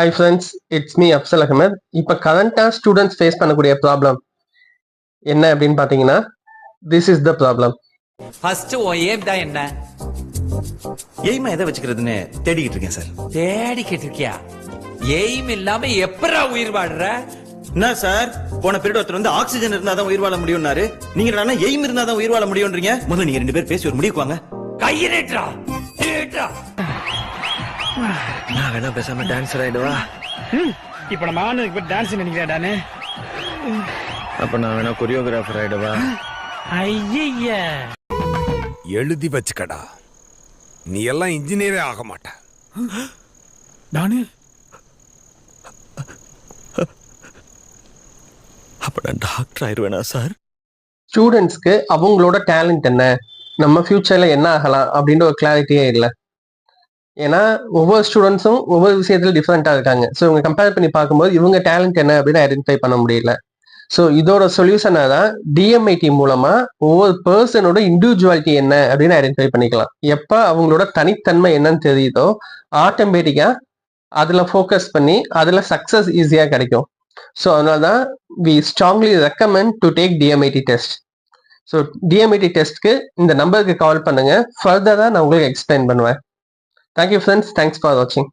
Hi friends, it's me Afzal Ahmed. இப்போ கரண்டா students face பண்ணக்கூடிய problem என்ன அப்படின்னு பார்த்தீங்கன்னா, this is the problem. First உன் ஏம் தான் என்ன? எய்மா எதை வச்சுக்கிறதுன்னு தேடிக்கிட்டு இருக்கேன் சார். தேடிக்கிட்டு இருக்கியா? எய்ம் இல்லாம எப்பரா உயிர் வாடுற? என்ன சார், போன பீரியட் ஒருத்தர் வந்து ஆக்சிஜன் இருந்தாதான் உயிர் வாழ முடியும்னாரு. நீங்க என்னன்னா எய்ம் இருந்தாதான் உயிர் வாழ முடியும்ன்றீங்க. முதல்ல நீங்க 2 பேர் பேசி ஒரு முடிவுக்கு வாங்க. கையை நீட்டுறா, நீட்டுறா. நான் வேணா பேசாம டான்ஸர் ஆயிடுவா. இப்ப நம்ம ஆணுக்கு டான்ஸ் நினைக்கிறேன். அப்ப நான் வேணா கொரியோகிராஃபர் ஆயிடுவா. ஐயா எழுதி வச்சுக்கடா, நீ எல்லாம் இன்ஜினியரே ஆக மாட்ட. நானு அப்ப நான் டாக்டர் ஆயிடுவேனா சார்? ஸ்டூடெண்ட்ஸ்க்கு அவங்களோட டேலண்ட் என்ன, நம்ம ஃபியூச்சர்ல என்ன ஆகலாம் அப்படின்ற ஒரு கிளாரிட்டியே இல்லை. ஏன்னா ஒவ்வொரு ஸ்டூடெண்ட்ஸும் ஒவ்வொரு விஷயத்துல டிஃப்ரெண்ட்டாக இருக்காங்க. ஸோ இவங்க கம்பேர் பண்ணி பார்க்கும்போது இவங்க டேலண்ட் என்ன அப்படின்னு ஐடென்டிஃபை பண்ண முடியல. ஸோ இதோட சொல்யூஷனாக தான் டிஎம்ஐடி மூலமா ஒவ்வொரு பர்சனோட இண்டிவிஜுவாலிட்டி என்ன அப்படின்னு ஐடென்டிஃபை பண்ணிக்கலாம். எப்போ அவங்களோட தனித்தன்மை என்னன்னு தெரியுதோ ஆட்டோமேட்டிக்கா அதுல ஃபோக்கஸ் பண்ணி அதுல சக்சஸ் ஈஸியாக கிடைக்கும். ஸோ அதனால தான் we strongly recommend to take TMID test. So TMID டெஸ்ட்க்கு இந்த நம்பருக்கு கால் பண்ணுங்க. ஃபர்தராக நான் உங்களுக்கு எக்ஸ்பிளைன் பண்ணுவேன். Thank you friends. Thanks for watching.